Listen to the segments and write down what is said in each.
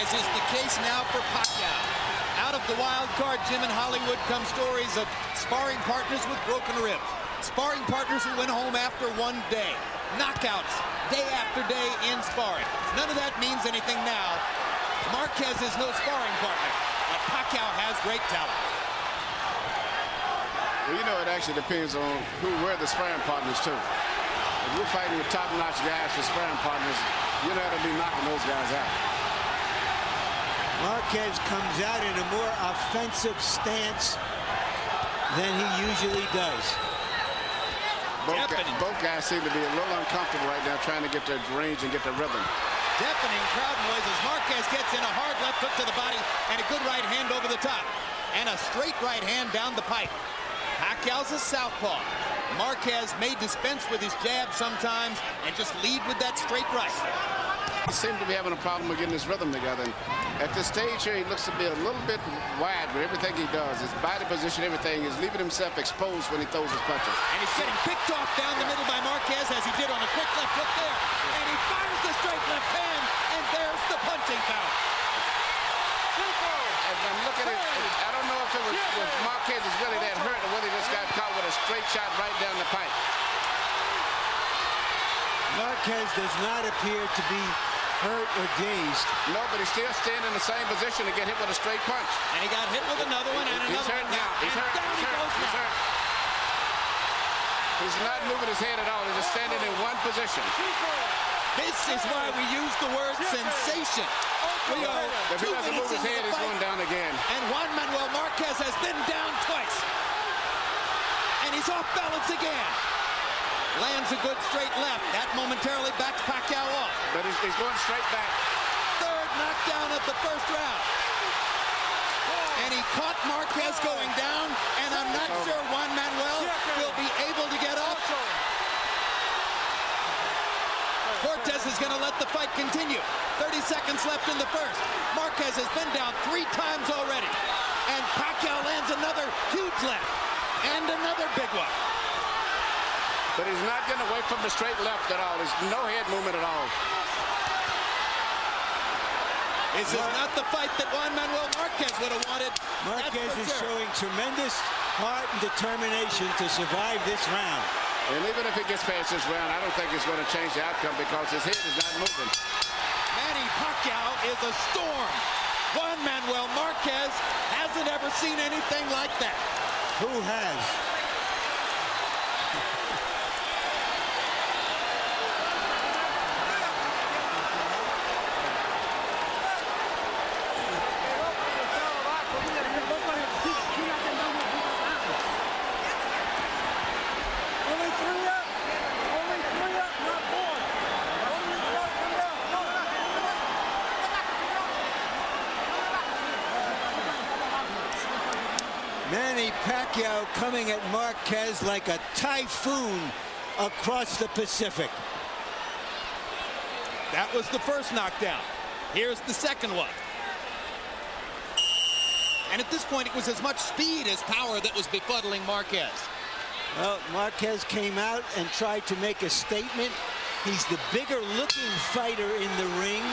as is the case now for Pacquiao. Out of the wild card gym in Hollywood come stories of sparring partners with broken ribs, sparring partners who went home after one day, knockouts day after day in sparring. None of that means anything now. Marquez is no sparring partner, but Pacquiao has great talent. Well, you know, it actually depends on where the sparring partners too. If you're fighting with top-notch guys for sparring partners, you're not going to be knocking those guys out. Marquez comes out in a more offensive stance than he usually does. Both guys seem to be a little uncomfortable right now trying to get their range and get their rhythm. Deafening crowd noise as Marquez gets in a hard left hook to the body and a good right hand over the top. And a straight right hand down the pipe. Pacquiao's a southpaw. Marquez may dispense with his jab sometimes and just lead with that straight right. He seems to be having a problem with getting his rhythm together. And at this stage here, he looks to be a little bit wide with everything he does. His body position, everything, is leaving himself exposed when he throws his punches. And he's getting picked off down the middle by Marquez, as he did on a quick left hook there. And he fires the straight left hand, and there's the punching power. As I'm looking at it, I don't know if it was if Marquez is really that hurt or whether he just got caught with a straight shot right down the pipe. Marquez does not appear to be hurt or dazed. No, but he's still staying in the same position to get hit with a straight punch. And he got hit with another one and He's another hurt one. now. He's hurt. He's hurt. He's not moving his head at all. He's just standing in one position. This is why we use the word sensation. We are if he doesn't move his head, he's going down again. And Juan Manuel Marquez has been down twice. And he's off balance again. Lands a good straight left. That momentarily backs Pacquiao off. But he's going straight back. Third knockdown of the first round. And he caught Marquez going down. And I'm not sure Juan Manuel will be able to get up. Cortez is going to let the fight continue. 30 seconds left in the first. Marquez has been down 3 times already. And Pacquiao lands another huge left. And another big one. But he's not getting away from the straight left at all. There's no head movement at all. This is not the fight that Juan Manuel Marquez would have wanted. Marquez is showing tremendous heart and determination to survive this round. And even if he gets past this round, I don't think it's going to change the outcome because his head is not moving. Manny Pacquiao is a storm. Juan Manuel Marquez hasn't ever seen anything like that. Who has? Manny Pacquiao coming at Marquez like a typhoon across the Pacific. That was the first knockdown. Here's the second one. And at this point, it was as much speed as power that was befuddling Marquez. Well, Marquez came out and tried to make a statement. He's the bigger looking fighter in the ring.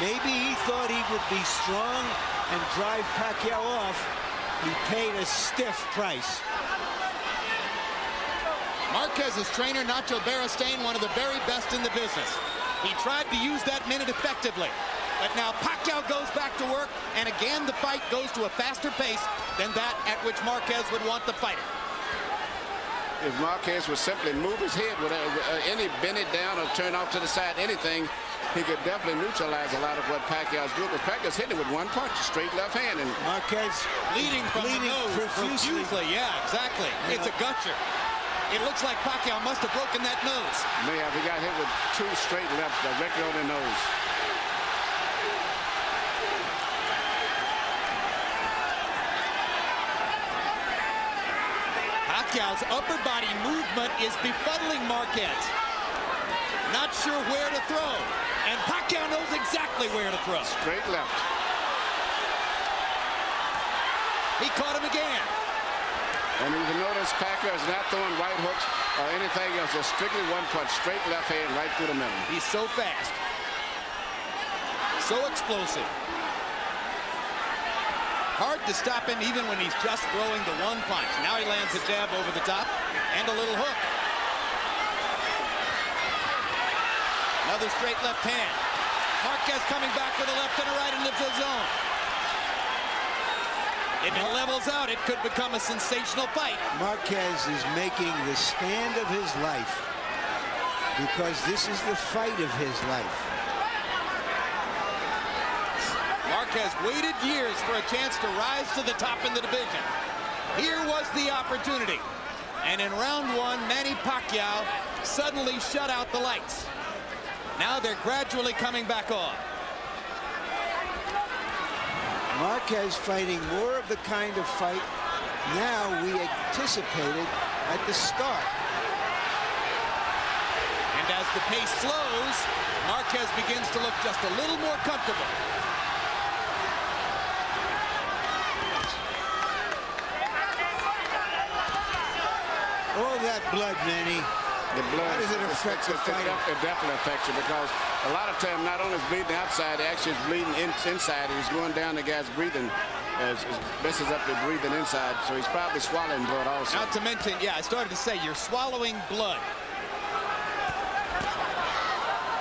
Maybe he thought he would be strong and drive Pacquiao off. He paid a stiff price. Marquez's trainer, Nacho Beristain, one of the very best in the business. He tried to use that minute effectively. But now Pacquiao goes back to work, and again the fight goes to a faster pace than that at which Marquez would want to fight it. If Marquez would simply move his head with any bend it down or turn off to the side, anything, he could definitely neutralize a lot of what Pacquiao's doing. But Pacquiao's hitting it with one punch, straight left hand. And Marquez bleeding from the nose profusely. Yeah, exactly. Yeah. It's a gutcher. It looks like Pacquiao must have broken that nose. May have. He got hit with 2 straight lefts directly on the nose. Pacquiao's upper body movement is befuddling Marquez. Not sure where to throw. And Pacquiao knows exactly where to throw. Straight left. He caught him again. And you can notice Pacquiao is not throwing right hooks or anything else. Just strictly one punch, straight left hand right through the middle. He's so fast. So explosive. Hard to stop him even when he's just throwing the one punch. Now he lands a jab over the top and a little hook. Another straight left hand. Marquez coming back with a left and a right into the zone. If it levels out, it could become a sensational fight. Marquez is making the stand of his life because this is the fight of his life. Marquez waited years for a chance to rise to the top in the division. Here was the opportunity. And in round one, Manny Pacquiao suddenly shut out the lights. Now they're gradually coming back on. Marquez fighting more of the kind of fight now we anticipated at the start. And as the pace slows, Marquez begins to look just a little more comfortable. All that blood, Manny. The blood, how does it affect the fight? It definitely affects you because a lot of time not only is bleeding outside, it actually is bleeding inside. And he's going down the guy's breathing as messes up the breathing inside. So he's probably swallowing blood also. Not to mention, yeah, I started to say you're swallowing blood.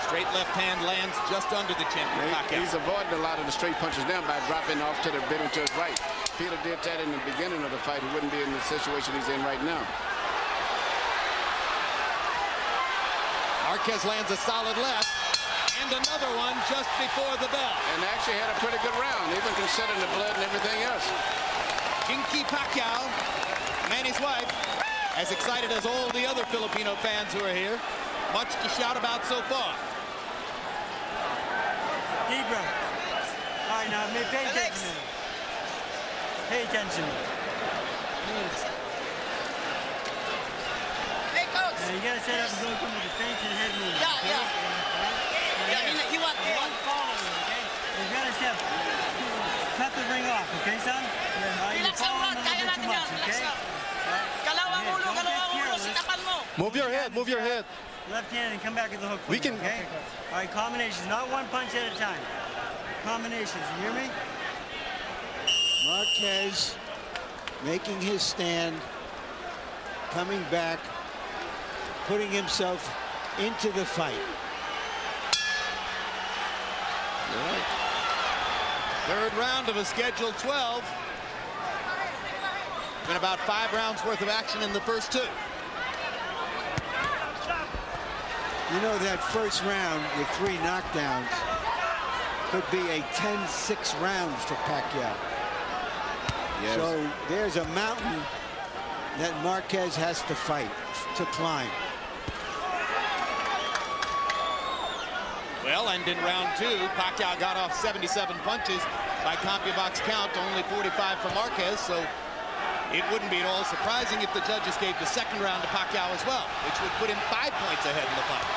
Straight left hand lands just under the chin. He's avoiding a lot of the straight punches now by dropping off to the bit and to his right. If Peter did that in the beginning of the fight, he wouldn't be in the situation he's in right now. Marquez lands a solid left, and another one just before the bell. And actually had a pretty good round, even considering the blood and everything else. Manny Pacquiao, Manny's wife, as excited as all the other Filipino fans who are here. Much to shout about so far. Deep breath. All right, now pay attention to me. Pay attention. Now you gotta set up and go from the defense and head movement. Yeah, okay? Yeah, you want one following, okay? You gotta step. Cut the ring off, okay, son? You're following a little bit too much, okay? Move your head, move your head. Left hand and come back with the hook. We can. Okay? All right, combinations, not one punch at a time. Combinations, you hear me? Marquez making his stand, coming back, putting himself into the fight. Right. Third round of a scheduled 12. Been about 5 rounds worth of action in the first 2. You know, that first round with 3 knockdowns could be a 10-6 round for Pacquiao. Yes. So there's a mountain that Marquez has to fight, to climb. Well, and in round 2, Pacquiao got off 77 punches by CompuBox count, only 45 for Marquez, so it wouldn't be at all surprising if the judges gave the second round to Pacquiao as well, which would put him 5 points ahead in the fight.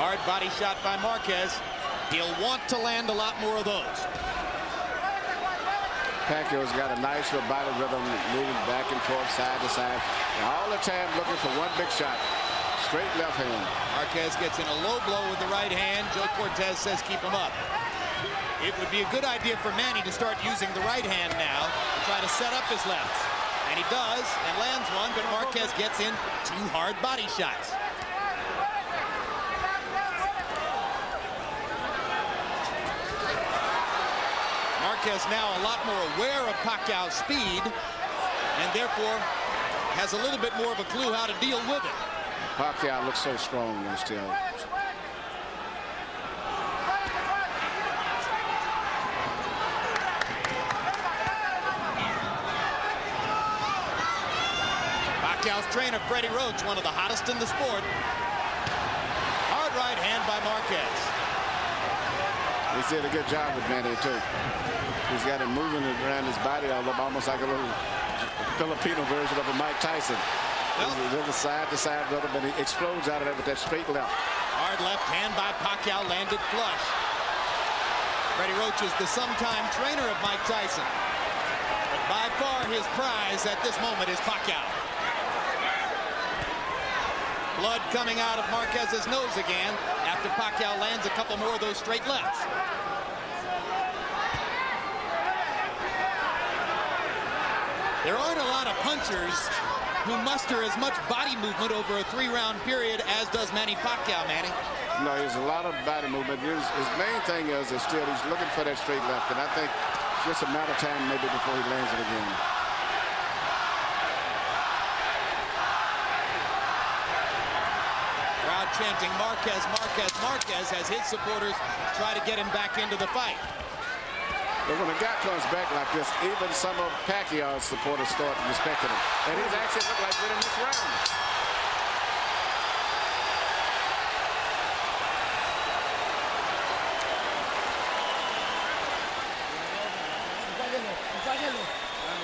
Hard body shot by Marquez. He'll want to land a lot more of those. Pacquiao's got a nice little body rhythm, moving back and forth, side to side, and all the time looking for one big shot. Straight left hand. Marquez gets in a low blow with the right hand. Joe Cortez says keep him up. It would be a good idea for Manny to start using the right hand now to try to set up his lefts. And he does, and lands one, but Marquez gets in 2 hard body shots. Marquez now a lot more aware of Pacquiao's speed, and therefore has a little bit more of a clue how to deal with it. Pacquiao looks so strong though still. Pacquiao's trainer, Freddie Roach, one of the hottest in the sport. Hard right hand by Marquez. He did a good job with Manny too. He's got him moving around his body almost like a little Filipino version of a Mike Tyson. Well, a little side to side rhythm, but he explodes out of it with that straight left. Hard left hand by Pacquiao, landed flush. Freddie Roach is the sometime trainer of Mike Tyson. But by far his prize at this moment is Pacquiao. Blood coming out of Marquez's nose again after Pacquiao lands a couple more of those straight lefts. There aren't a lot of punchers who muster as much body movement over a 3-round period as does Manny Pacquiao, Manny. No, there's a lot of body movement. His main thing is still he's looking for that straight left, and I think it's just a matter of time maybe before he lands it again. Crowd chanting Marquez, Marquez, Marquez as his supporters try to get him back into the fight. But when a guy comes back like this, even some of Pacquiao's supporters start respecting him. And he's actually looked like winning this round.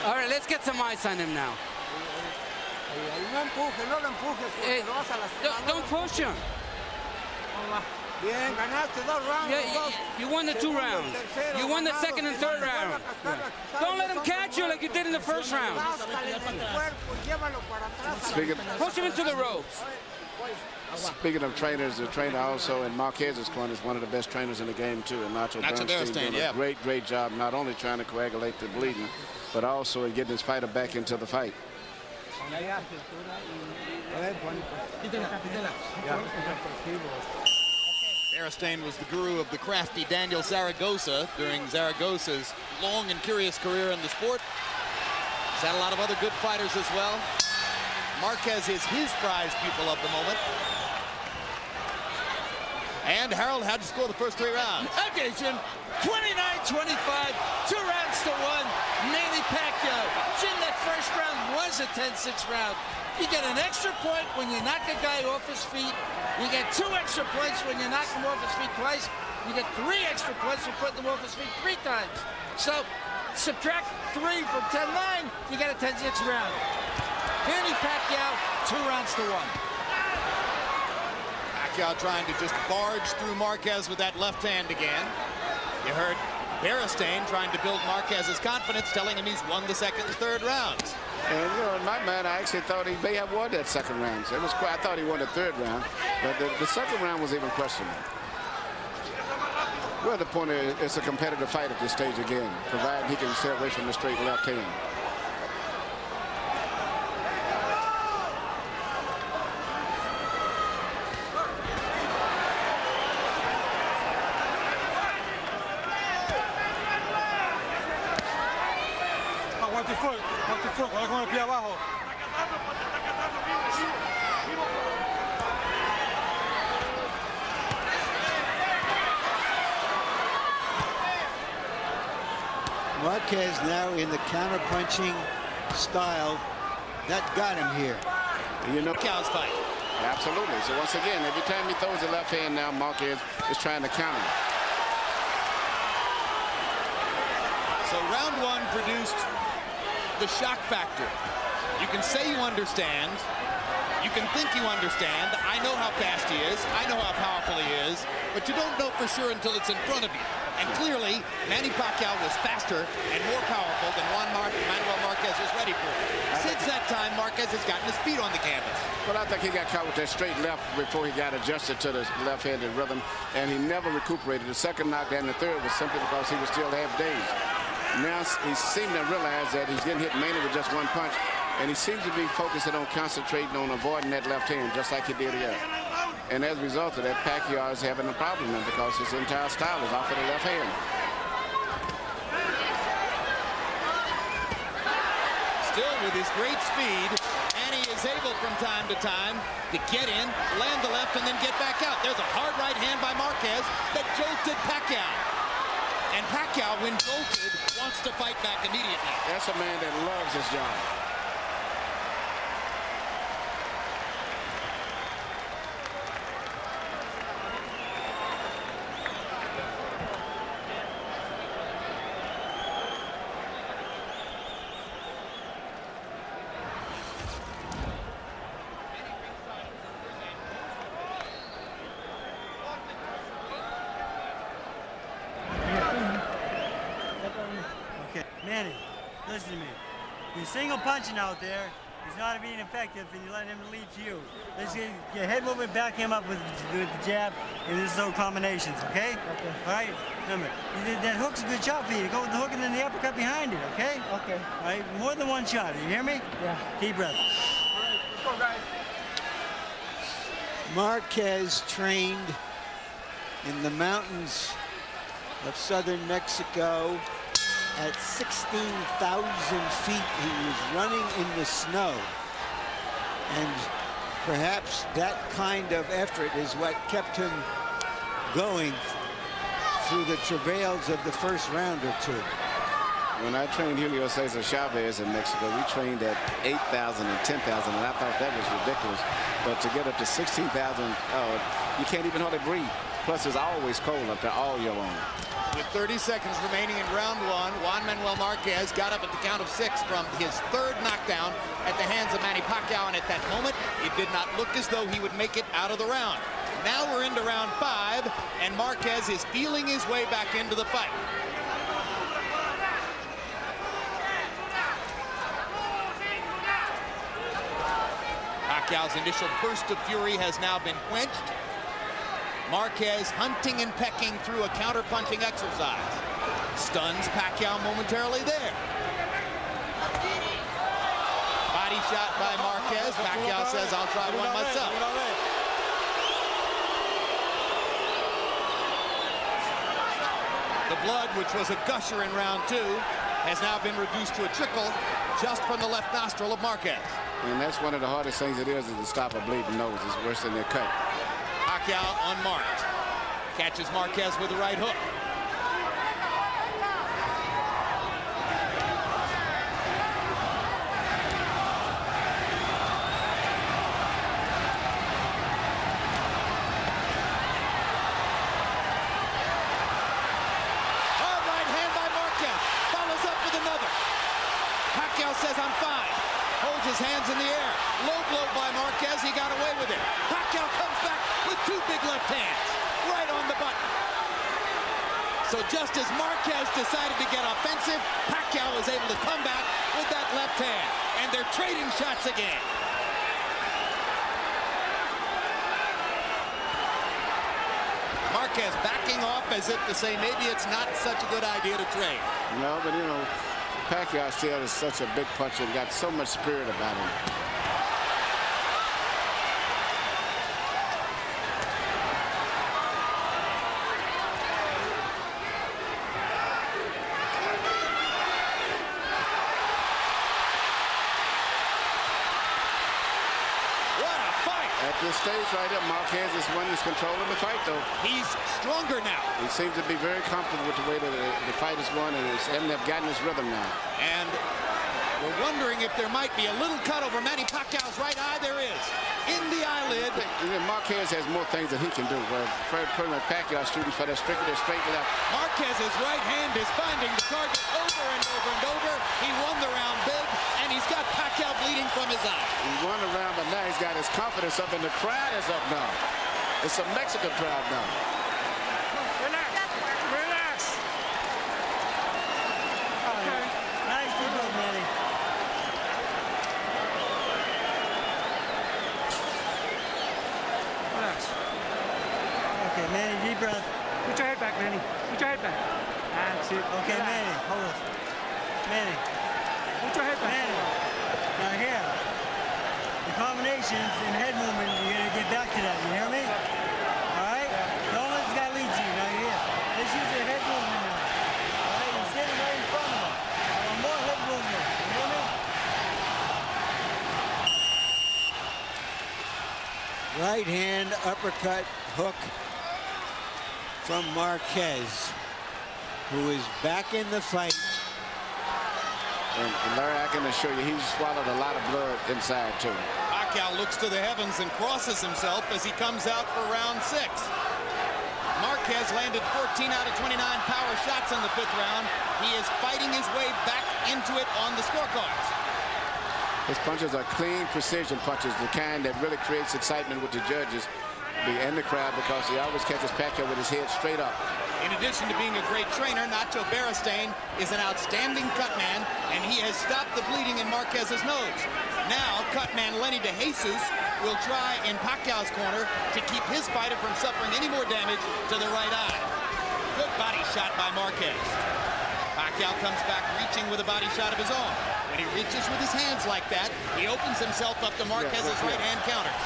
All right, let's get some ice on him now. Don't push him. Yeah, you won the 2 rounds. You won the second and third round. Don't let him catch you like you did in the first round. Push him into the ropes. Speaking of trainers, the trainer also in Marquez's corner is one of the best trainers in the game too. And Nacho Bernstein doing a great job, not only trying to coagulate the bleeding, but also in getting his fighter back into the fight. Bernstein was the guru of the crafty Daniel Zaragoza during Zaragoza's long and curious career in the sport. He's had a lot of other good fighters as well. Marquez is his prize pupil of the moment. And Harold, how'd you score the first 3 rounds? Okay, Jim. 29-25, 2 rounds to 1. Manny Pacquiao. Jim, that first round was a 10-6 round. You get an extra point when you knock a guy off his feet. You get 2 extra points when you knock him off his feet twice. You get 3 extra points for putting him off his feet 3 times. So subtract 3 from 10-9, you get a 10-6 round. Manny Pacquiao, 2 rounds to 1. Pacquiao trying to just barge through Marquez with that left hand again. You heard Bernstein trying to build Marquez's confidence, telling him he's won the second and third rounds. And you know, in my mind, I actually thought he may have won that second round. So it was quite, I thought he won the third round, but the second round was even questionable. Well, the point is, it's a competitive fight at this stage again, provided he can stay away from the straight left hand. Watch your foot, va con el pie abajo. Marquez now in the counter-punching style that got him here. You know, Pacquiao's fight. Absolutely. So once again, every time he throws the left hand now, Marquez is trying to counter. So round 1 produced the shock factor. You can say you understand. You can think you understand. I know how fast he is. I know how powerful he is. But you don't know for sure until it's in front of you. And clearly, Manny Pacquiao was faster and more powerful than Manuel Marquez was ready for. Since that time, Marquez has gotten his feet on the canvas. But I think he got caught with that straight left before he got adjusted to the left-handed rhythm, and he never recuperated. The second knockdown, the third, was simply because he was still half-dazed. Now he seems to realize that he's getting hit mainly with just 1 punch, and he seems to be focusing on concentrating on avoiding that left hand, just like he did here. And as a result of that, Pacquiao is having a problem now because his entire style is off of the left hand. Still with his great speed, Manny is able from time to time to get in, land the left, and then get back out. There's a hard right hand by Marquez that jolted Pacquiao. And Pacquiao, when jolted, wants to fight back immediately. That's a man that loves his job. Okay, Manny, listen to me. You're single punching out there. He's not being effective, and you let him lead to you. Let's get your head movement, back him up with the jab, and this is those combinations, okay? Okay. All right? Remember, that hook's a good shot for you. Go with the hook and then the uppercut behind it, okay? Okay. All right? More than one shot. You hear me? Yeah. Deep breath. All right, let's go, guys. Marquez trained in the mountains of southern Mexico at 16,000 feet. He was running in the snow. And perhaps that kind of effort is what kept him going through the travails of the first round or two. When I trained Julio Cesar Chavez in Mexico, we trained at 8,000 and 10,000, and I thought that was ridiculous. But to get up to 16,000, you can't even hardly breathe. Plus, it's always cold up there all year long. With 30 seconds remaining in round one, Juan Manuel Marquez got up at the count of 6 from his third knockdown at the hands of Manny Pacquiao, and at that moment, it did not look as though he would make it out of the round. Now we're into round 5, and Marquez is feeling his way back into the fight. Pacquiao's initial burst of fury has now been quenched. Marquez hunting and pecking through a counter-punching exercise. Stuns Pacquiao momentarily there. Body shot by Marquez. Pacquiao says, I'll try one myself. The blood, which was a gusher in round 2, has now been reduced to a trickle just from the left nostril of Marquez. And that's one of the hardest things it is to stop a bleeding nose. It's worse than their cut. Pacquiao unmarked. Catches Marquez with the right hook. Oh, right hand by Marquez. Follows up with another. Pacquiao says, I'm fine. Holds his hands in the air. Low blow by Marquez. He got away with it. Pacquiao comes back with 2 big left hands. Right on the button. So just as Marquez decided to get offensive, Pacquiao was able to come back with that left hand. And they're trading shots again. Marquez backing off as if to say maybe it's not such a good idea to trade. No, but you know, Pacquiao still is such a big puncher and got so much spirit about him. At this stage right here, Marquez is one who's controlling the fight, though. He's stronger now. He seems to be very comfortable with the way that the fight is going, and it's him have gotten his rhythm now. And we're wondering if there might be a little cut over Manny Pacquiao's right eye. There is. In the eyelid. Marquez has more things that he can do. Where pretty much Pacquiao shooting for that straight left. Marquez's right hand is finding the target over and over and over. He won the round big, and he's got Pacquiao bleeding from his eye. He won the round, but now he's got his confidence up, and the crowd is up now. It's a Mexican crowd now. Relax. Relax. Okay. Nice to go, Manny. Relax. Okay, Manny, deep breath. Put your head back, Manny. Put your head back. That's it. Okay, Relax. Manny, hold on. Manny. Put your head back. Manny. Now here. The combinations and head movement, you're going to get back to that. You hear me? All right? Don't let this guy lead you. Now you're here. Let's use the head movement now. All right? You're sitting right in front of him. I want more head movement. You hear me? Right hand uppercut hook from Marquez, who is back in the fight. And Larry, I can assure you, he's swallowed a lot of blood inside, too. Pacquiao looks to the heavens and crosses himself as he comes out for round 6. Marquez landed 14 out of 29 power shots in the 5th round. He is fighting his way back into it on the scorecards. His punches are clean precision punches, the kind that really creates excitement with the judges and the crowd, because he always catches Pacquiao with his head straight up. In addition to being a great trainer, Nacho Beristain is an outstanding cutman, and he has stopped the bleeding in Marquez's nose. Now, cutman Lenny DeJesus will try in Pacquiao's corner to keep his fighter from suffering any more damage to the right eye. Good body shot by Marquez. Pacquiao comes back reaching with a body shot of his own. When he reaches with his hands like that, he opens himself up to Marquez's right-hand counters.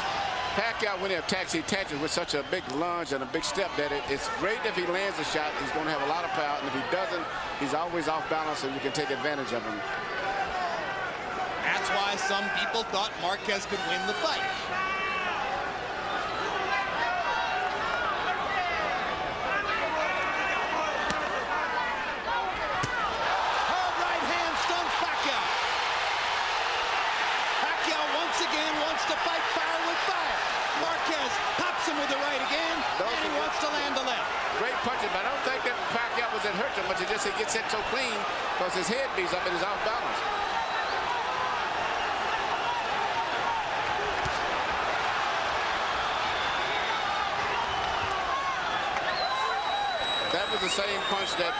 Pacquiao, when he attacks with such a big lunge and a big step that it's great if he lands a shot. He's going to have a lot of power, and if he doesn't, he's always off balance, and you can take advantage of him. That's why some people thought Marquez could win the fight. Hard right hand stuns Pacquiao. Pacquiao once again wants to fight fire with fire. Marquez pops him with the right again, and he wants to land the left. Great punches, but I don't think that Pacquiao was hurt too much. He gets hit so clean because his head beats up and he's off balance. That was the same punch that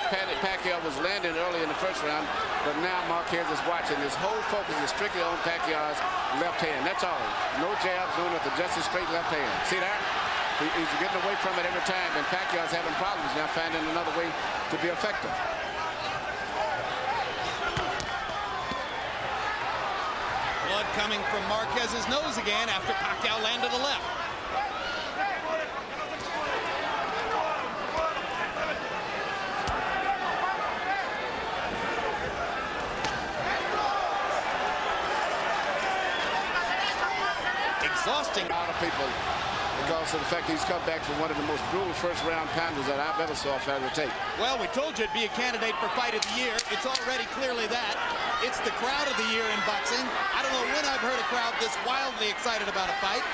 Pacquiao was landing early in the first round, but now Marquez is watching. His whole focus is strictly on Pacquiao's left hand. That's all. No jabs, no nothing, just a straight left hand. See that? He's getting away from it every time, and Pacquiao's having problems now finding another way to be effective. Blood coming from Marquez's nose again after Pacquiao landed a left. Exhausting. A lot of people, because of the fact he's come back from one of the most brutal first-round pounders that I've ever saw a fighter take. Well, we told you it'd be a candidate for Fight of the Year. It's already clearly that. It's the crowd of the year in boxing. I don't know when I've heard a crowd this wildly excited about a fight.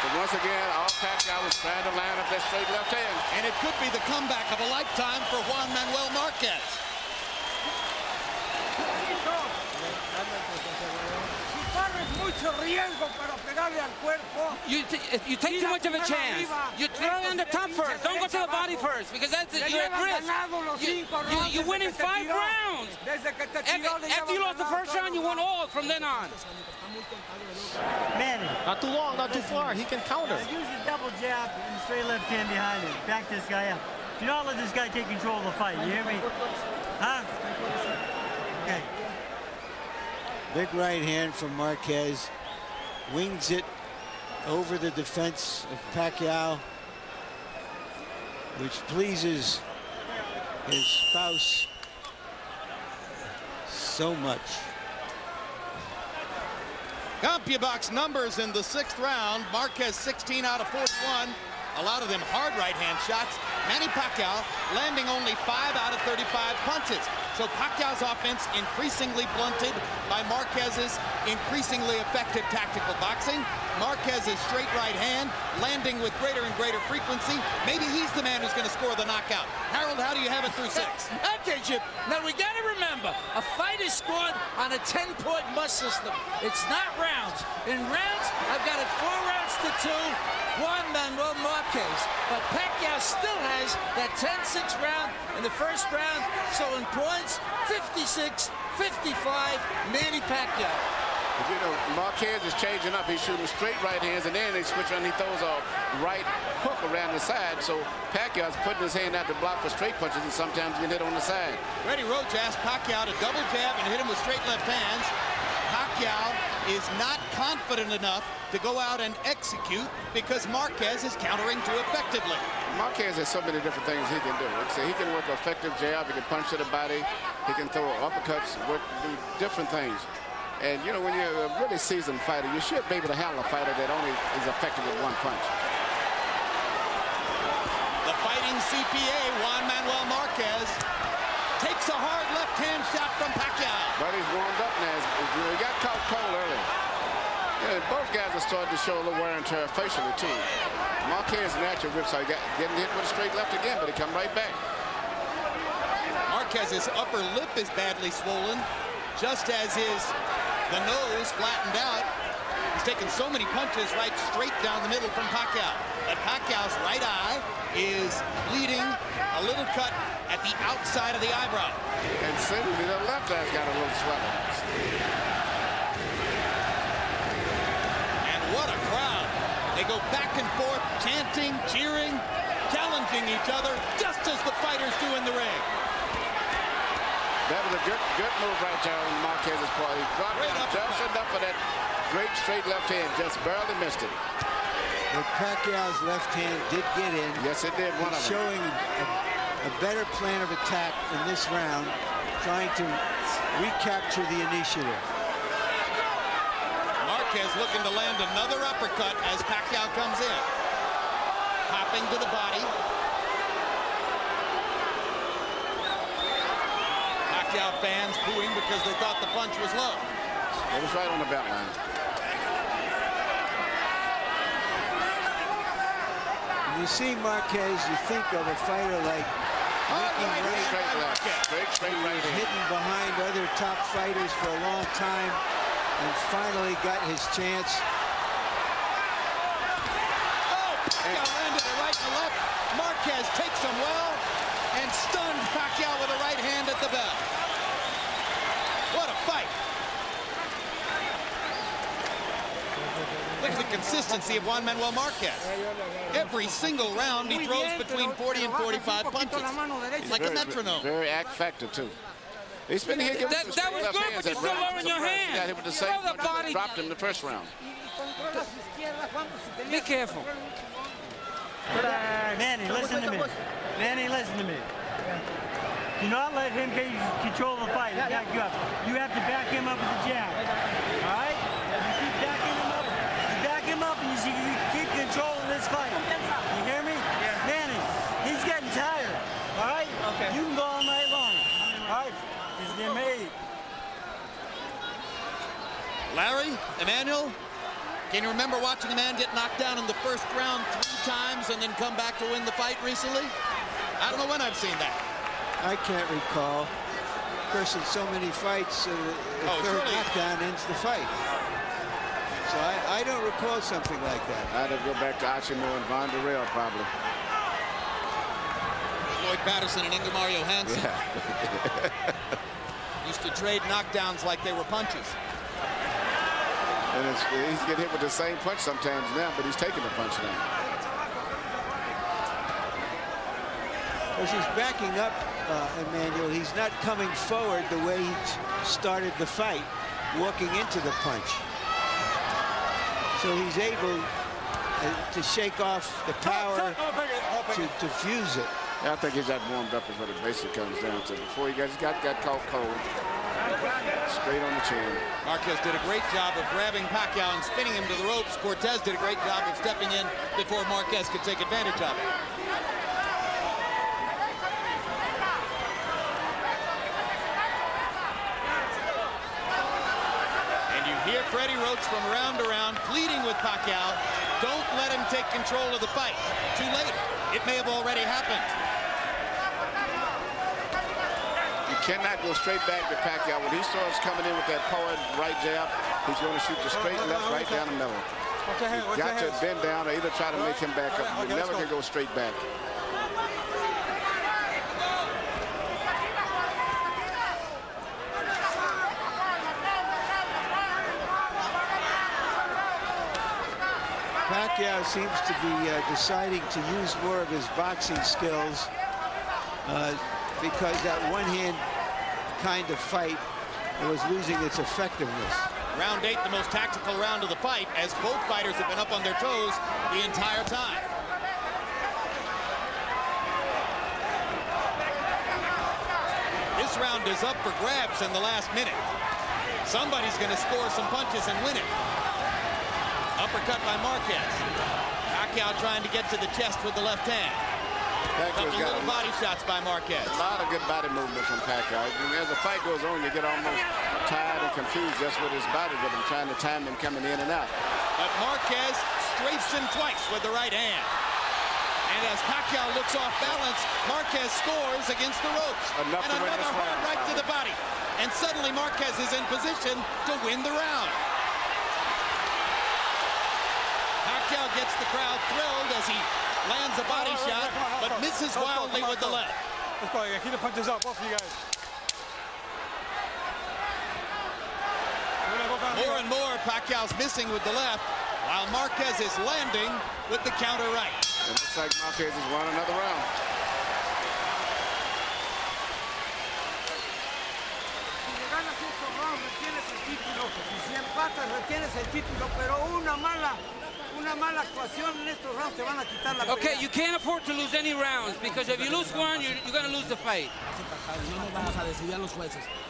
So once again, all Pacquiao was trying to line up that straight left hand. And it could be the comeback of a lifetime for Juan Manuel Marquez. You take too much of a chance. You throw on the top first. Don't go to the body first, because that's you're at risk. You're winning 5 rounds. After you lost the first round, you won all from then on. Manny. Not too long, not too far. He can counter. Use a double jab and straight left hand behind him. Back this guy up. Do not let this guy take control of the fight. You hear me? Huh? Okay. Big right hand from Marquez. Wings it over the defense of Pacquiao, which pleases his spouse so much. CompuBox numbers in the 6th round. Marquez 16 out of 41. A lot of them hard right hand shots. Manny Pacquiao landing only 5 out of 35 punches. So Pacquiao's offense increasingly blunted by Marquez's increasingly effective tactical boxing. Marquez's straight right hand landing with greater and greater frequency. Maybe he's the man who's going to score the knockout. Harold, how do you have it through 6? Okay, Jim. Now we got to remember, a fight is scored on a 10-point must system. It's not rounds. In rounds, I've got it 4 rounds to 2. Juan Manuel Marquez, but Pacquiao still has that 10-6 round in the first round. So in points, 56-55, Manny Pacquiao. But you know, Marquez is changing up. He's shooting straight right hands, and then they switch around. He throws a right hook around the side. So Pacquiao's putting his hand out to block for straight punches, and sometimes he can hit on the side. Freddie Roach asked Pacquiao to double jab and hit him with straight left hands. Pacquiao is not confident enough to go out and execute because Marquez is countering too effectively. Marquez has so many different things he can do. He can work an effective jab, he can punch to the body, he can throw uppercuts, do different things. And, you know, when you're a really seasoned fighter, you should be able to handle a fighter that only is effective with one punch. The fighting CPA, Juan Manuel Marquez, takes a hard left-hand shot from Pacquiao. But he's warmed up now. He got caught cold early. Yeah, both guys are starting to show a little wear and tear facially, too. Marquez natural whipsaw, getting hit with a straight left again, but he come right back. Marquez's upper lip is badly swollen, just as his The nose flattened out. He's taken so many punches right straight down the middle from Pacquiao. But Pacquiao's right eye is bleeding, a little cut at the outside of the eyebrow. And seemingly the left eye's got a little swelling. And what a crowd. They go back and forth, chanting, cheering, challenging each other, just as the fighters do in the ring. That was a good move right there on Marquez's part. He dropped it just enough for that great straight left hand, just barely missed it. But Pacquiao's left hand did get in. Yes, it did. One of them. Showing a better plan of attack in this round, trying to recapture the initiative. Marquez looking to land another uppercut as Pacquiao comes in. Hopping to the body. Pacquiao fans booing because they thought the punch was low. It was right on the belt line. When you see Marquez, you think of a fighter like straight right hidden behind other top fighters for a long time and finally got his chance. Oh, Pacquiao landed a right and left. Marquez takes him well and stunned Pacquiao with a right hand at the bell. What a fight. Look at the consistency of Juan Manuel Marquez. Every single round he throws between 40 and 45 punches. He's like a metronome. Very act factor too. He's been here giving us that was good, but you're still lowering your hand. Got hit with the same punch that dropped him in the first round. Be careful. Manny, listen to me. Manny, listen to me. Do not let him get control of the fight and back you up. You have to back him up with the jab. All right? You keep backing him up. You back him up and you keep control of this fight. You hear me? Yeah. Manny, he's getting tired. All right? Okay. You can go all night long. All right? Because they're made. Larry, Emmanuel, can you remember watching a man get knocked down in the first round 3 times and then come back to win the fight recently? I don't know when I've seen that. I can't recall. Of course, in so many fights, the third knockdown ends the fight. So I don't recall something like that. I'd have to go back to Achimo and Von Durrell, probably. Floyd Patterson and Ingemar Johansson. Yeah. Used to trade knockdowns like they were punches. And he's getting hit with the same punch sometimes now, but he's taking the punch now. As he's backing up, Emmanuel, he's not coming forward the way he started the fight, walking into the punch. So he's able to shake off the power to fuse it. Yeah, I think he's got warmed up is what it basically comes down to. Before he got caught cold. Straight on the chin. Marquez did a great job of grabbing Pacquiao and spinning him to the ropes. Cortez did a great job of stepping in before Marquez could take advantage of it. And you hear Freddie Roach from round to round pleading with Pacquiao, don't let him take control of the fight. Too late. It may have already happened. Cannot go straight back to Pacquiao. When he starts coming in with that power right jab, he's going to shoot the straight left right down the middle. He's got to bend down or either try to make him back up. You never can go straight back. Pacquiao seems to be deciding to use more of his boxing skills because that one-hand kind of fight was losing its effectiveness. Round 8, the most tactical round of the fight, as both fighters have been up on their toes the entire time. This round is up for grabs in the last minute. Somebody's going to score some punches and win it. Uppercut by Marquez. Pacquiao trying to get to the chest with the left hand. Couple little body shots by Marquez. A lot of good body movement from Pacquiao. As the fight goes on, you get almost tired and confused just with his body rhythm, trying to time him coming in and out. But Marquez strafes him twice with the right hand. And as Pacquiao looks off balance, Marquez scores against the ropes. Enough and to win another this hard round. right to the body. And suddenly Marquez is in position to win the round. Pacquiao gets the crowd thrilled as he lands a body shot, but misses wildly with the left. Let's go. Keep the punches up, both of you guys. More and more, Pacquiao's missing with the left, while Marquez is landing with the counter right. It looks like Marquez has won another round. Si empatas, retienes el título, pero una mala actuación en estos rounds te van a quitar la pelea. Okay, you can't afford to lose any rounds because if you lose one, you're going to lose the fight.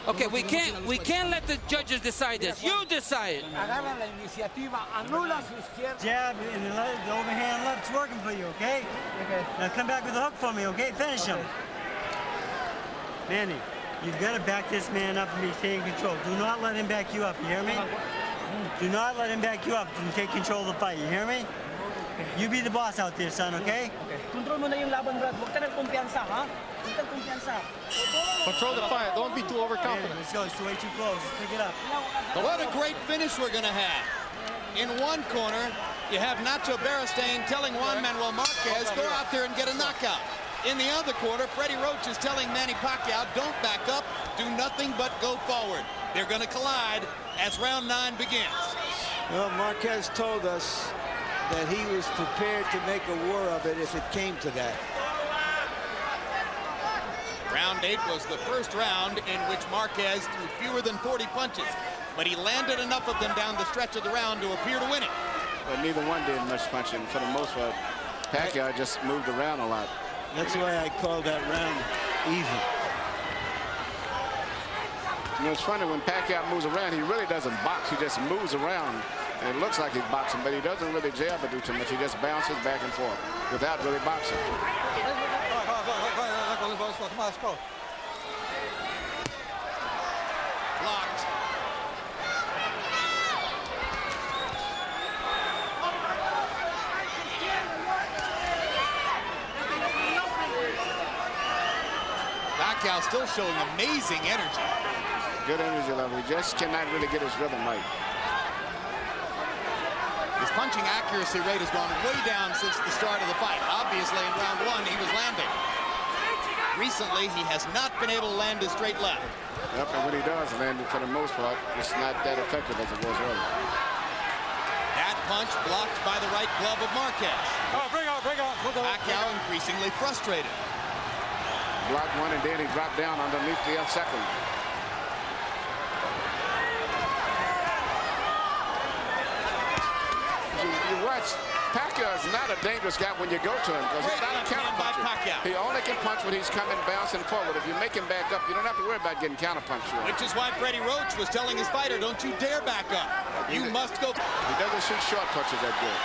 Okay, we can't let the judges decide this. You decide. Agarra la iniciativa, anula su izquierda. Jab and the overhand left's working for you, okay? Okay. Now come back with the hook for me, okay? Finish him. Manny, you've got to back this man up and be taking control. Do not let him back you up, you hear me? Do not let him back you up and take control of the fight, you hear me? You be the boss out there, son, okay? Control mo na yung laban, Brad. Huwag ka ng kumpiyansa, ha? Huwag kang kumpiyansa. Control the fight. Don't be too Man, overconfident. let's go. It's way too close. Pick it up. What a great finish we're going to have. In one corner, you have Nacho Beristain telling Juan Manuel Marquez, go out there and get a knockout. In the other corner, Freddie Roach is telling Manny Pacquiao, don't back up, do nothing but go forward. They're going to collide as round 9 begins. Well, Marquez told us that he was prepared to make a war of it if it came to that. Round 8 was the first round in which Marquez threw fewer than 40 punches, but he landed enough of them down the stretch of the round to appear to win it. But neither one did much punching. For the most part, Pacquiao just moved around a lot. That's why I called that round even. You know, it's funny, when Pacquiao moves around, he really doesn't box. He just moves around, and it looks like he's boxing, but he doesn't really jab or do too much. He just bounces back and forth without really boxing. Let's go. Blocked. Pacquiao still showing amazing energy. Good energy level. He just cannot really get his rhythm right. His punching accuracy rate has gone way down since the start of the fight. Obviously, in round 1, he was landing. Recently, he has not been able to land his straight left. Yep, and when he does land it, for the most part, it's not that effective as it was earlier. That punch blocked by the right glove of Marquez. Bring out. Pacquiao increasingly frustrated. Blocked one, and then he dropped down underneath the second. You watch, Pacquiao is not a dangerous guy when you go to him because he's not a counter puncher. He only can punch when he's coming bouncing forward. If you make him back up, you don't have to worry about getting counter punched. Which is why Freddie Roach was telling his fighter, don't you dare back up. You must go. He doesn't shoot short punches that good.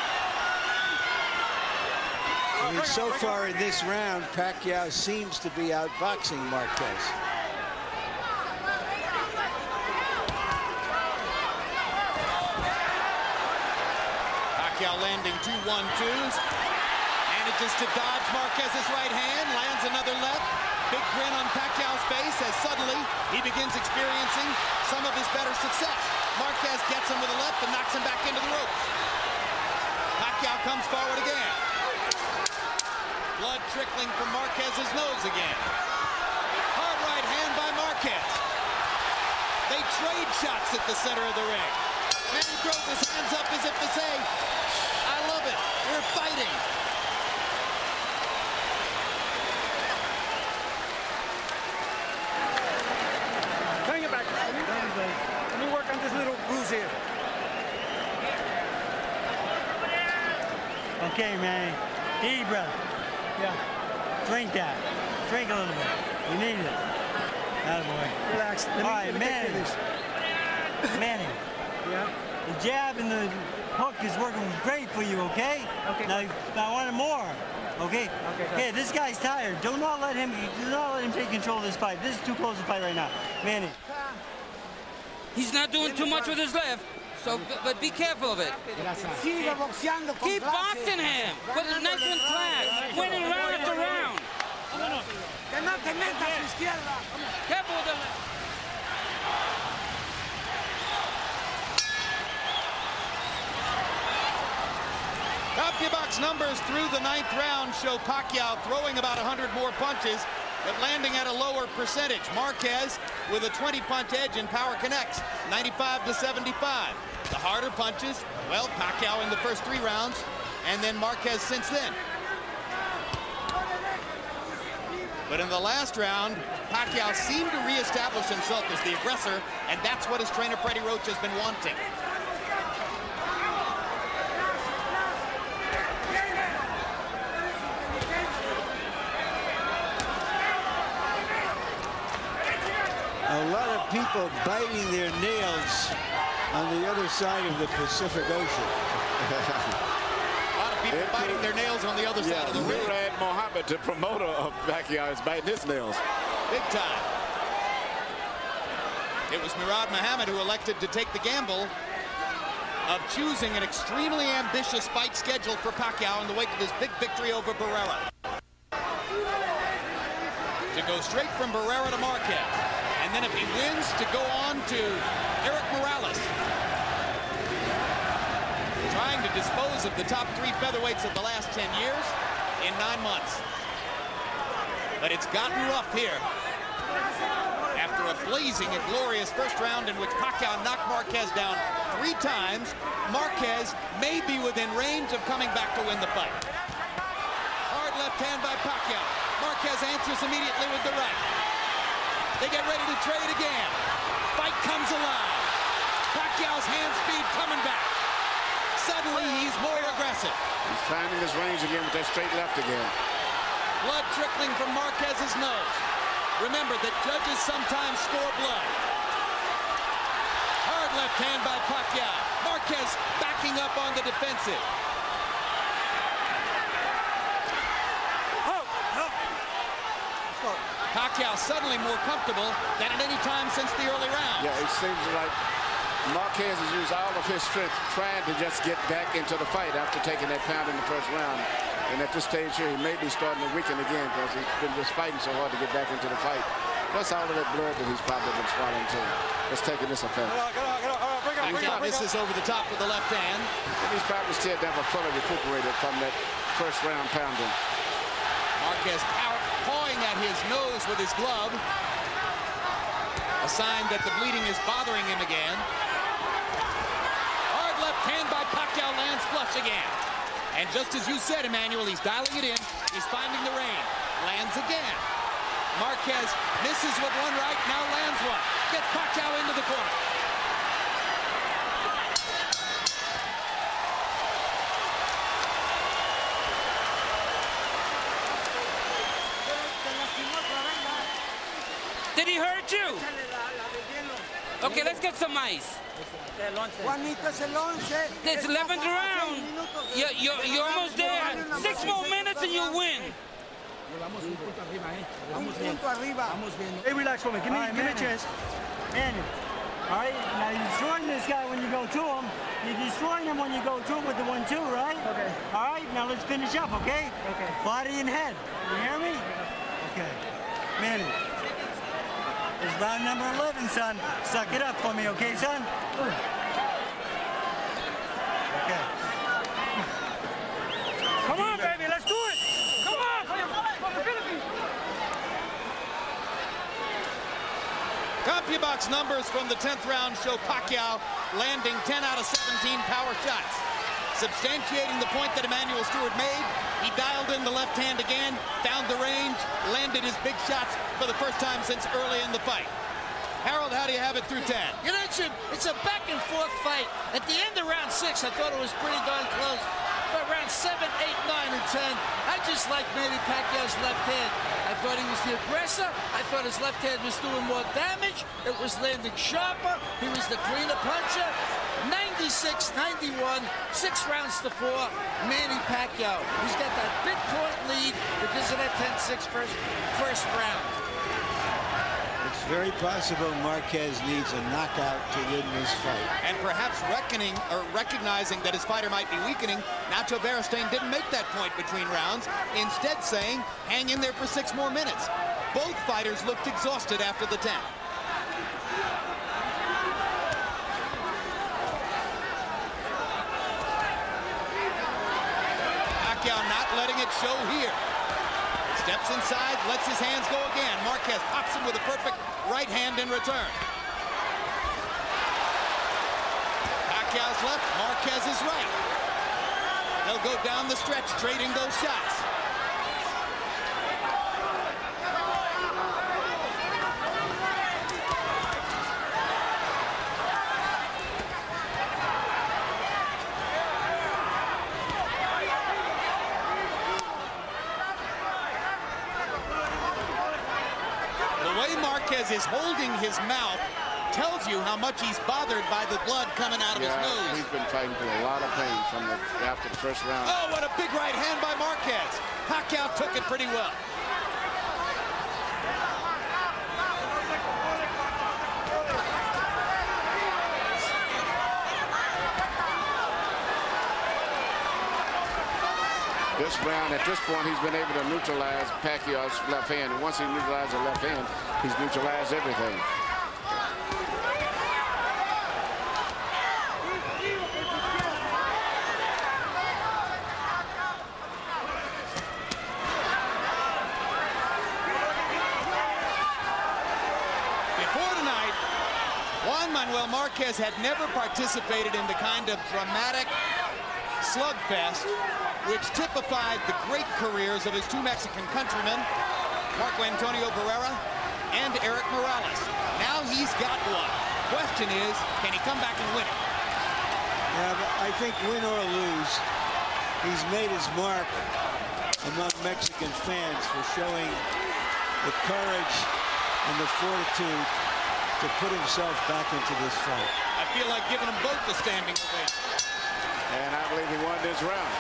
I mean, so far in this round, Pacquiao seems to be outboxing Marquez. Pacquiao landing 2 1-2s. Manages to dodge Marquez's right hand, lands another left. Big grin on Pacquiao's face as suddenly he begins experiencing some of his better success. Marquez gets him with a left and knocks him back into the ropes. Pacquiao comes forward again. Blood trickling from Marquez's nose again. Hard right hand by Marquez. They trade shots at the center of the ring. Manny throws his hands up as if to say, I love it, we're fighting. Bring it back. Let me work on this little bruise here. Okay, Manny. Eat, brother. Yeah. Drink that. Drink a little bit. You need it. Attaboy. Relax. All right, Manny. Manny. Yeah. The jab and the hook is working great for you, okay? Okay. Now I want more. Okay? Okay, this guy's tired. Do not let him take control of this fight. This is too close to fight right now. Manny. He's not doing too much with his left. So, but be careful of it. Sigue boxeando con Keep clase. boxing him. With a nice and class. Winning round after round. Que no te metas a su izquierda. Careful with the... CompuBox numbers through the 9th round show Pacquiao throwing about 100 more punches, but landing at a lower percentage. Marquez with a 20-punch edge in power connects, 95-75. The harder punches, well, Pacquiao in the first 3 rounds, and then Marquez since then. But in the last round, Pacquiao seemed to reestablish himself as the aggressor, and that's what his trainer Freddie Roach has been wanting. A lot of people biting their nails on the other side of the Pacific Ocean. A lot of people biting their nails on the other side of the ring. Murad Mohammed, the promoter of Pacquiao, is biting his nails. Big time. It was Murad Mohammed who elected to take the gamble of choosing an extremely ambitious fight schedule for Pacquiao in the wake of his big victory over Barrera. To go straight from Barrera to Marquez. And then if he wins, to go on to Eric Morales. Trying to dispose of the top 3 featherweights of the last 10 years in 9 months. But it's gotten rough here. After a blazing and glorious first round in which Pacquiao knocked Marquez down 3 times, Marquez may be within range of coming back to win the fight. Hard left hand by Pacquiao. Marquez answers immediately with the right. They get ready to trade again. Fight comes alive. Pacquiao's hand speed coming back. Suddenly, he's more aggressive. He's finding his range again with that straight left again. Blood trickling from Marquez's nose. Remember that judges sometimes score blood. Hard left hand by Pacquiao. Marquez backing up on the defensive. Pacquiao suddenly more comfortable than at any time since the early round. Yeah, it seems like Marquez has used all of his strength trying to just get back into the fight after taking that pound in the first round. And at this stage here, he may be starting to weaken again because he's been just fighting so hard to get back into the fight. Plus all of that blood that he's probably been swallowing too. It's taking this effect. Pacquiao misses over the top with the left hand. And he's probably still never fully recuperated from that first round pounding. Marquez pawing at his nose with his glove. A sign that the bleeding is bothering him again. Hard left hand by Pacquiao lands flush again. And just as you said, Emmanuel, he's dialing it in. He's finding the range. Lands again. Marquez misses with one right, now lands one. Gets Pacquiao into the corner. Did he hurt you? Okay, let's get some ice. Juanito, es el 11. It's 11th round. You're almost there. 6 more minutes and you win. Un punto arriba. Hey, relax for me. Give me a chance. Manny. All right, now you're destroying this guy when you go to him. You're destroying him when you go to him with the 1-2, right? Okay. All right, now let's finish up, okay? Okay. Body and head. You hear me? Okay. Manny. It's round number 11, son. Suck it up for me, okay, son? Okay. Come on, baby, let's do it. Come on. CompuBox numbers from the 10th round show Pacquiao landing 10 out of 17 power shots. Substantiating the point that Emmanuel Stewart made, he dialed in the left hand again, found the range, landed his big shots for the first time since early in the fight. Harold, how do you have it through 10? You know, it's a back and forth fight. At the end of round 6, I thought it was pretty darn close. But round 7, 8, 9, and 10, I just like Manny Pacquiao's left hand. I thought he was the aggressor. I thought his left hand was doing more damage. It was landing sharper. He was the cleaner puncher. 96-91, 6 rounds to 4, Manny Pacquiao. He's got that big point lead because of that 10-6 first round. It's very possible Marquez needs a knockout to win this fight. And perhaps recognizing that his fighter might be weakening, Nacho Beristain didn't make that point between rounds, instead saying, hang in there for 6 more minutes. Both fighters looked exhausted after the 10. Pacquiao not letting it show here. Steps inside, lets his hands go again. Marquez pops him with a perfect right hand in return. Pacquiao's left, Marquez's right. They'll go down the stretch, trading those shots. Marquez is holding his mouth, tells you how much he's bothered by the blood coming out of his nose. He's been fighting through a lot of pain after the first round. Oh, what a big right hand by Marquez. Pacquiao took it pretty well. This round, at this point, he's been able to neutralize Pacquiao's left hand. And once he neutralizes the left hand, he's neutralized everything. Before tonight, Juan Manuel Marquez had never participated in the kind of dramatic slugfest which typified the great careers of his 2 Mexican countrymen, Marco Antonio Barrera and Eric Morales. Now he's got one. Question is, can he come back and win it? Yeah, but I think win or lose, he's made his mark among Mexican fans for showing the courage and the fortitude to put himself back into this fight. I feel like giving them both the standing ovation. And I believe he won this round.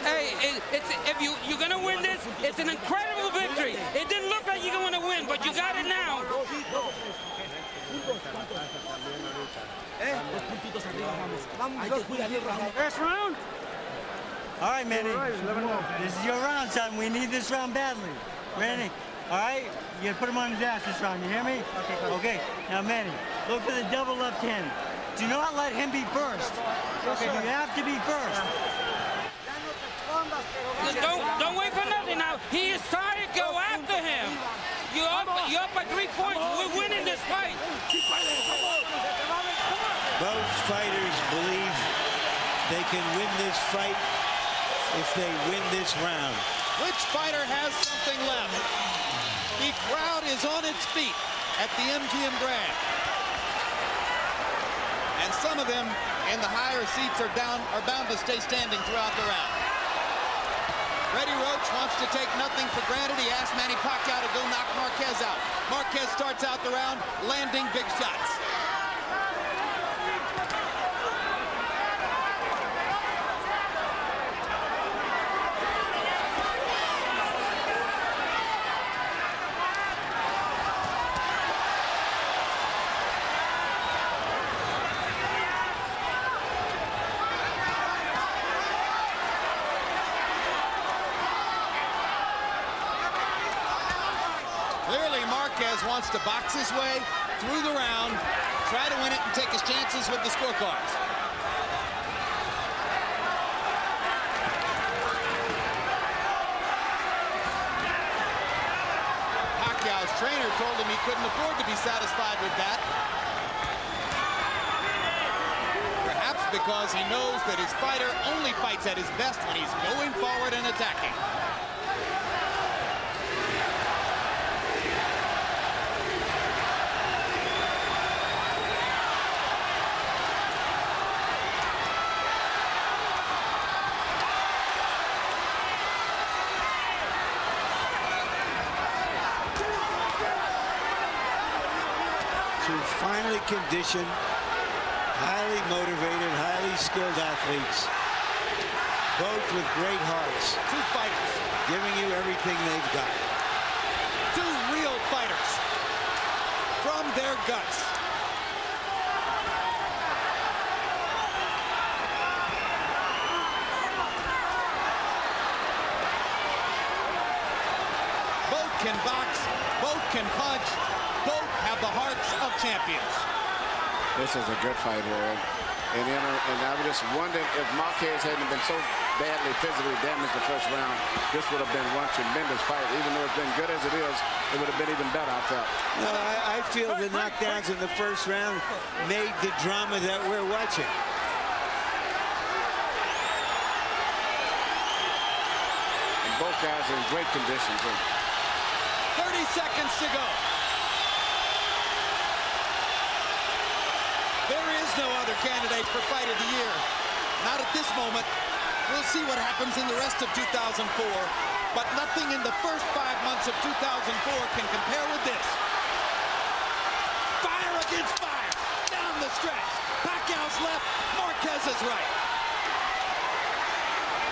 Hey, if you're gonna win this, it's an incredible victory. It didn't look like you're gonna win, but you got it now. First round? All right, Manny. This is your round, son. We need this round badly. Manny, all right? You gotta put him on his ass this round. You hear me? Okay. Now, Manny, look for the double left hand. Do not let him be first. Okay, you have to be first. Don't wait for nothing now. He is tired. Go after him. You're up by 3 points. We're winning this fight. Both fighters believe they can win this fight if they win this round. Which fighter has something left? The crowd is on its feet at the MGM Grand. And some of them in the higher seats are bound to stay standing throughout the round. Freddie Roach wants to take nothing for granted. He asked Manny Pacquiao to go knock Marquez out. Marquez starts out the round landing big shots. Clearly, Marquez wants to box his way through the round, try to win it and take his chances with the scorecards. Pacquiao's trainer told him he couldn't afford to be satisfied with that. Perhaps because he knows that his fighter only fights at his best when he's going forward and attacking. Finely conditioned, highly motivated, highly skilled athletes Both with great hearts. Two fighters. Giving you everything they've got. Two real fighters. From their guts. Both can box. Both can punch. Both have the hearts of champions. This is a good fight here. And I was just wondering if Marquez hadn't been so badly physically damaged the first round, this would have been one tremendous fight. Even though it's been good as it is, it would have been even better, I felt. No, I feel the knockdowns in the first round made the drama that we're watching. And both guys are in great condition, too. 30 seconds to go. There is no other candidate for Fight of the Year. Not at this moment. We'll see what happens in the rest of 2004. But nothing in the first 5 months of 2004 can compare with this. Fire against fire. Down the stretch. Pacquiao's left. Marquez is right.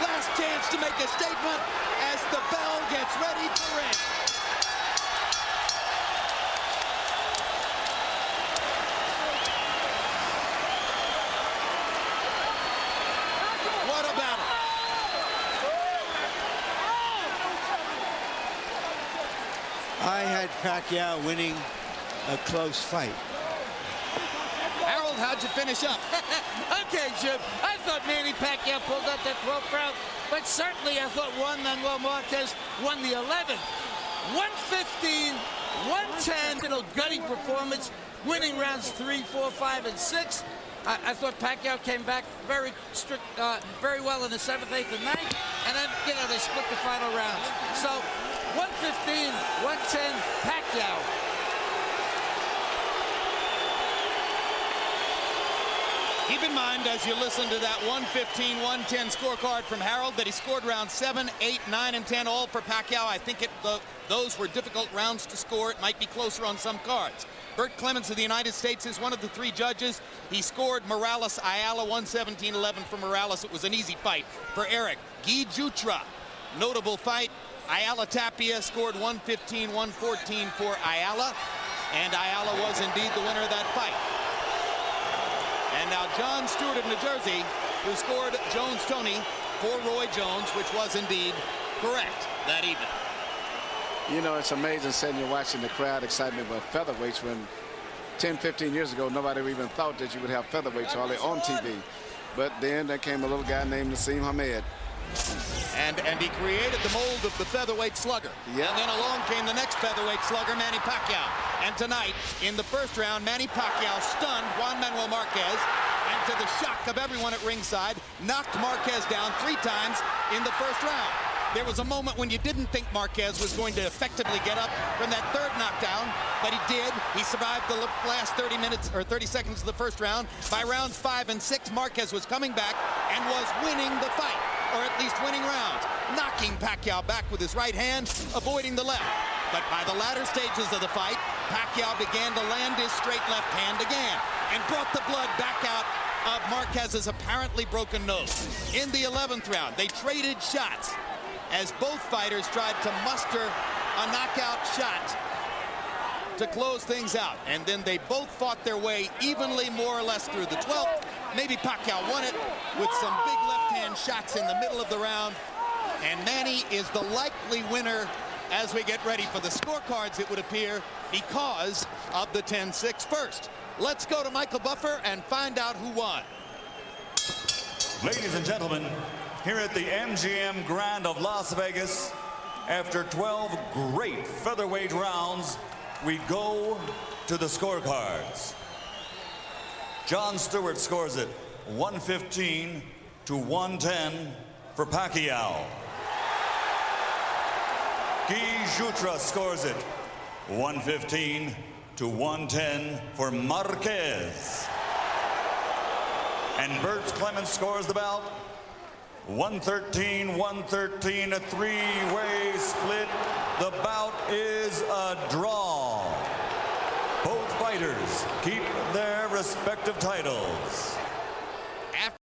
Last chance to make a statement as the bell gets ready to ring. I had Pacquiao winning a close fight. Harold, how'd you finish up? Okay, Jim. I thought Manny Pacquiao pulled out that 12th round, but certainly I thought Juan Manuel Marquez won the 11th. 115, 110, gutting performance, winning rounds 3, 4, 5, and 6. I thought Pacquiao came back very well in the 7th, 8th, and 9th, and then, they split the final rounds. So, 115, 110, Pacquiao. Keep in mind as you listen to that 115, 110 scorecard from Harold that he scored rounds 7, 8, 9, and 10 all for Pacquiao. I think those were difficult rounds to score. It might be closer on some cards. Bert Clements of the United States is one of the 3 judges. He scored Morales Ayala 117-11 for Morales. It was an easy fight for Eric. Guy Jutra, notable fight. Ayala Tapia scored 115-114 for Ayala. And Ayala was indeed the winner of that fight. And now John Stewart of New Jersey, who scored Jones-Tony for Roy Jones, which was indeed correct that evening. It's amazing sitting here watching the crowd excitement about featherweights when 10, 15 years ago, nobody even thought that you would have featherweights hardly on TV. But then there came a little guy named Nassim Hamed. And he created the mold of the featherweight slugger. Yeah. And then along came the next featherweight slugger, Manny Pacquiao. And tonight, in the first round, Manny Pacquiao stunned Juan Manuel Marquez, and to the shock of everyone at ringside, knocked Marquez down 3 times in the first round. There was a moment when you didn't think Marquez was going to effectively get up from that 3rd knockdown, but he did. He survived the last 30 minutes or 30 seconds of the first round. By rounds 5 and 6, Marquez was coming back and was winning the fight, or at least winning rounds, knocking Pacquiao back with his right hand, avoiding the left. But by the latter stages of the fight, Pacquiao began to land his straight left hand again and brought the blood back out of Marquez's apparently broken nose. In the 11th round, they traded shots as both fighters tried to muster a knockout shot to close things out. And then they both fought their way evenly, more or less, through the 12th. Maybe Pacquiao won it with some big left-hand shots in the middle of the round. And Manny is the likely winner as we get ready for the scorecards, it would appear, because of the 10-6 first. Let's go to Michael Buffer and find out who won. Ladies and gentlemen, here at the MGM Grand of Las Vegas, after 12 great featherweight rounds, we go to the scorecards. John Stewart scores it 115 to 110 for Pacquiao. Guy Jutra scores it 115 to 110 for Marquez. And Bert Clements scores the bout 113-113, a 3-way split. The bout is a draw. Both fighters keep their respective titles.